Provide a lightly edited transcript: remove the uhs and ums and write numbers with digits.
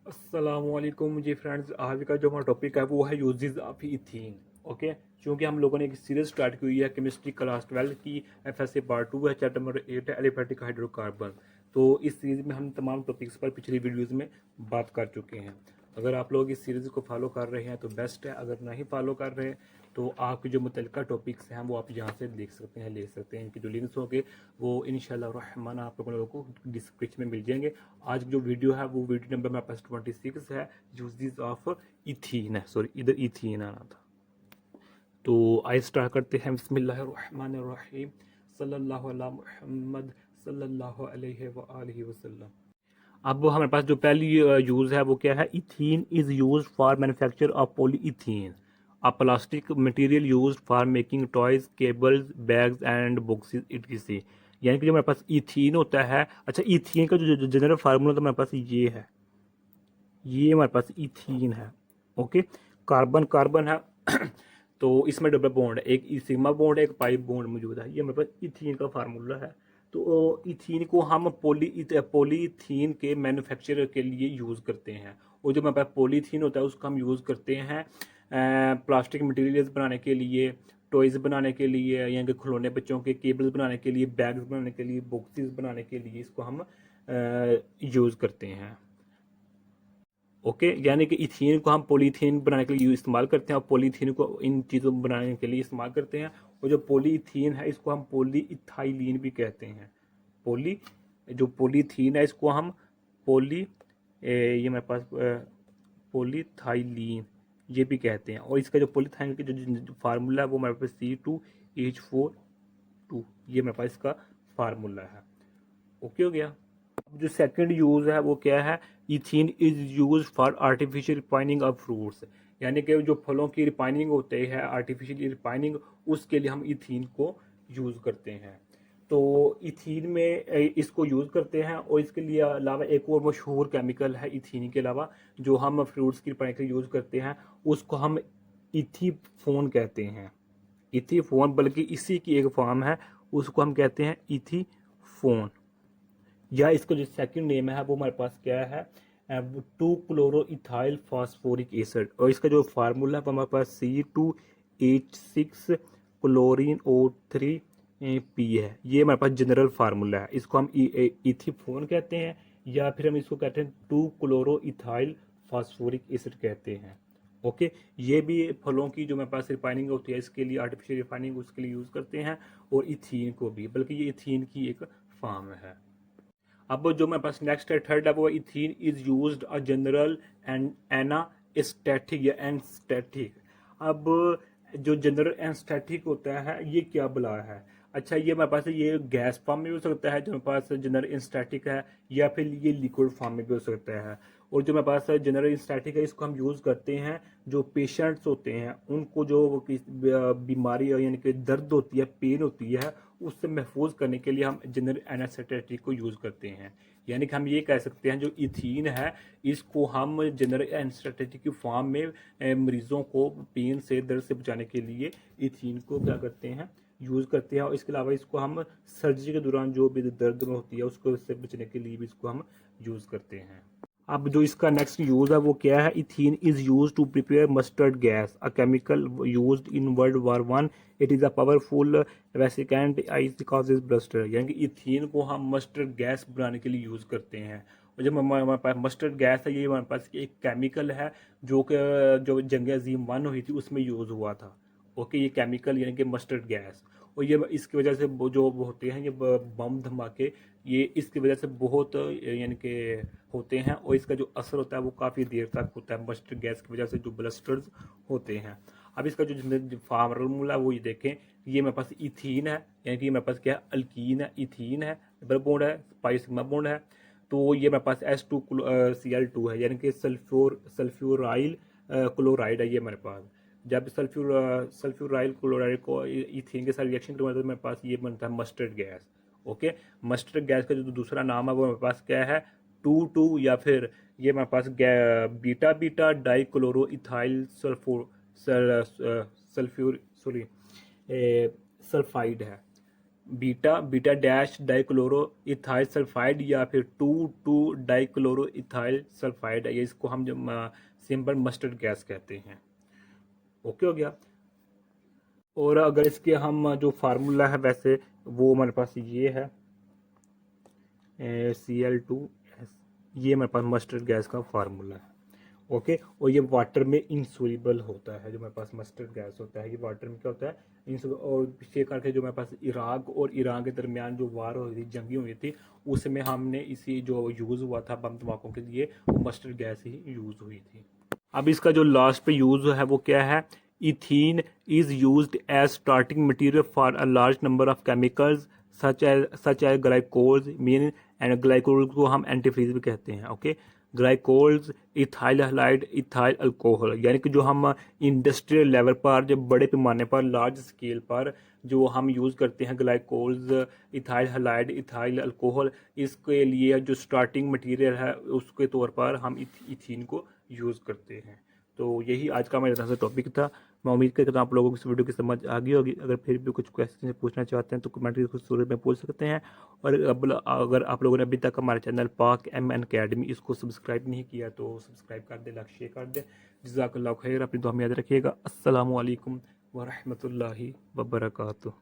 अस्सलामुअलैकुम जी फ्रेंड्स। आज का जो हमारा टॉपिक है वो है यूजेस ऑफ इथीन। ओके, क्योंकि हम लोगों ने एक सीरीज स्टार्ट की हुई है केमिस्ट्री क्लास 12 की। एफएसए पार्ट 2 है, चैप्टर नंबर 8 है एलिफेटिक हाइड्रोकार्बन। तो इस सीरीज में हम तमाम टॉपिक्स पर पिछली वीडियोस में बात कर चुके हैं। अगर आप लोग इस सीरीज़ को फॉलो कर रहे हैं तो बेस्ट है, अगर नहीं फॉलो कर रहे हैं तो आपके जो मुतल्लिका टॉपिक्स हैं वो आप यहाँ से देख सकते हैं, ले सकते हैं। इनके जो लिंक्स होंगे वो इंशाल्लाह रहमान आप लोगों को डिस्क्रिप्शन में मिल जाएंगे। आज की जो वीडियो है वो वीडियो नंबर मेरे पास 26 है, यूजेस ऑफ इथीन है। सॉरी, इधर इथीन आना था। तो आइए स्टार्ट करते हैं। बिस्मिल्लाहिर्रहमानिर्रहीम। सल्लल्लाहु अला मुहम्मद सल्लल्लाहु अलैहि व आलिहि वसल्लम। अब हमारे पास जो पहली यूज़ है वो क्या है? Ethene is use for manufacture of polyethene, a plastic material use for making toys, cables, bags and boxes etc. यानी कि जो हमारे पास इथीन होता है, अच्छा इथीन का जो जनरल फार्मूला तो हमारे पास ये है, ये हमारे पास इथीन है। ओके, कार्बन कार्बन है तो इसमें डबल बॉन्ड है, एक सिग्मा बॉन्ड है, एक पाई बॉन्ड मौजूद है। ये हमारे पास इथीन का फार्मूला है। तो इथीन को हम पॉलीथीन के मैन्युफैक्चर के लिए यूज़ करते हैं। और जो हमारे पास पॉलीथीन होता है उसका हम यूज़ करते हैं प्लास्टिक मटेरियल्स बनाने के लिए, टॉयज़ बनाने के लिए, यानी कि खिलौने बच्चों के, केबल्स बनाने के लिए, बैग्स बनाने के लिए, बॉक्सेस बनाने के लिए इसको हम यूज़ करते हैं। ओके, यानी कि इथीन को हम पॉलीथीन बनाने के लिए इस्तेमाल करते हैं और पॉलीथीन को इन चीज़ों बनाने के लिए इस्तेमाल करते हैं। और जो पॉलीथीन है इसको हम पॉली इथाइलिन भी कहते हैं। पॉली जो पॉलीथीन है इसको हम पॉली ये मेरे पास पॉलीथाइलिन ये भी कहते हैं। और इसका जो पॉलीथाइन का जो फार्मूला है वो मेरे पास C2H42, ये मेरे पास इसका फार्मूला है। ओके हो गया। अब जो सेकंड यूज है वो क्या है? Ethene is use for artificial refining of fruits, यानी कि जो फलों की रिफाइनिंग होती है, आर्टिफिशियल रिफाइनिंग, उसके लिए हम इथीन को यूज करते हैं। तो इथीन में इसको यूज करते हैं। और इसके लिए अलावा एक और मशहूर केमिकल है इथीन के अलावा जो हम फ्रूट्स की रिफाइनिंग के लिए यूज करते हैं, उसको हम इथीफोन कहते हैं। इथीफोन, बल्कि इसी की एक फॉर्म है, उसको हम कहते हैं इथीफोन। या इसका जो सेकंड नेम है वो हमारे पास क्या है? 2 क्लोरो इथाइल फास्फोरिक एसिड। और इसका जो फार्मूला है वो हमारे पास C2H6 क्लोरीन O3 P है। ये हमारे पास जनरल फार्मूला है। इसको हम इथिफोन कहते हैं, या फिर हम इसको कहते हैं 2 क्लोरो इथाइल फास्फोरिक एसिड कहते हैं। ओके, ये भी फलों की जो हमारे पास रिफाइनिंग होती है इसके लिए, आर्टिफिशियल रिफाइनिंग उसके लिए यूज़ करते हैं। और इथीन को भी, बल्कि ये इथीन की एक फॉर्म है। अब जो मेरे पास नेक्स्ट है, थर्ड है, वो ethene is used a general and anaesthetic या एनस्टैटिक। अब जो जनरल एनस्टैटिक होता है ये क्या बुला है? अच्छा, ये मेरे पास ये गैस फॉर्म में भी हो सकता है जो मेरे पास जनरल इंस्टैटिक है, या फिर ये लिक्विड फॉर्म में भी हो सकता है। और जो मेरे पास जनरल इंस्टैटिक है इसको हम यूज़ करते हैं जो पेशेंट्स होते हैं उनको जो बीमारी यानी कि दर्द होती है, पेन होती है, उससे महफूज करने के लिए हम जनरल एनेस्थेटिक को यूज़ करते हैं। यानी कि हम ये कह सकते हैं जो इथीन है इसको हम जनरल एनेस्थेटिक की फॉर्म में मरीजों को पेन से, दर्द से बचाने के लिए इथीन को क्या करते हैं? यूज़ करते हैं। और इसके अलावा इसको हम सर्जरी के दौरान जो भी दर्द में होती है उसको से बचने के लिए भी इसको हम यूज़ करते हैं। अब जो इसका नेक्स्ट यूज है वो क्या है? Ethene is use to prepare mustard gas, a chemical used in world war 1। It is a powerful vesicant ice causes blister. यानी कि इथीन को हम मस्टर्ड गैस बनाने के लिए यूज़ करते हैं। और जब हमारे पास मस्टर्ड गैस है, ये हमारे पास एक केमिकल है जो कि जो जंग अजीम 1 हुई थी उसमें यूज़ हुआ था। ओके, ये केमिकल यानी कि मस्टर्ड गैस। और ये इसकी वजह से जो होते हैं ये बम धमाके, ये इसकी वजह से बहुत यानी कि होते हैं। और इसका जो असर होता है वो काफ़ी देर तक होता है मस्टर्ड गैस की वजह से जो ब्लस्टर्स होते हैं। अब इसका जो फार्मूला है वो ये देखें, ये मेरे पास इथीन है, यानी कि मेरे पास क्या है? अल्कीन है, इथीन है, डबल बॉन्ड है, पाई सिग्मा बॉन्ड है। तो ये मेरे पास H2Cl2 है, यानी कि सल्फ्यूराइल क्लोराइड है ये मेरे पास। जब सल्फ्यूराइल क्लोराइड को इथीन के साथ रिएक्शन करवाते तो मेरे पास ये बनता है mustard gas. Okay, mustard gas का जो दूसरा नाम है वो मेरे पास क्या है? 2,2, या फिर ये मेरे पास beta beta dichloro ethyl sulphur sorry sulphide है। Beta beta dash dichloro ethyl sulphide या फिर 2 डाइक्लोरो इथाइल सल्फाइड है, ये इसको हम जो सिंपल मस्टर्ड गैस कहते हैं। ओके हो गया। और अगर इसके हम जो फार्मूला है वैसे वो हमारे पास ये है Cl2S, ये हमारे पास मस्टर्ड गैस का फार्मूला है। ओके, और ये वाटर में इंसोल्यूबल होता है, जो हमारे पास मस्टर्ड गैस होता है ये वाटर में क्या होता है, insoluble। और पिछले करके जो हमारे पास इराक और ईरान के दरमियान जो वार हुई थी, जंगी हुई थी, उसमें हमने इसी जो यूज़ हुआ था बम धमाकों के लिए, वो मस्टर्ड गैस ही यूज़ हुई थी। अब इसका जो लास्ट पे यूज़ है वो क्या है, ethene is used as starting material for a large number of chemicals such as glycols mean, and glycol को हम एंटीफ्रीज भी कहते हैं। Okay, glycols ethyl halide ethyl alcohol, यानी कि जो हम इंडस्ट्रियल लेवल पर, जब बड़े पैमाने पर लार्ज स्केल पर जो हम यूज़ करते हैं glycols ethyl halide ethyl alcohol, इसके लिए जो स्टार्टिंग मटेरियल है उसके तौर पर हम इथीन को यूज़ करते हैं। तो यही आज का मेरे तरफ से टॉपिक था। मैं उम्मीद करता हूँ आप लोगों को इस वीडियो की समझ आ गई होगी। अगर फिर भी कुछ क्वेश्चन पूछना चाहते हैं तो कमेंट के सूरत में पूछ सकते हैं। और अगर आप लोगों ने अभी तक हमारे चैनल पाक MN अकेडमी इसको सब्सक्राइब नहीं किया तो सब्सक्राइब कर दें, लाइक शेयर कर दें। जज़ाकल्लाहु खैर, अपनी दुआ में याद रखिएगा। अस्सलामु अलैकुम व रहमतुल्लाहि व बरकातुहू।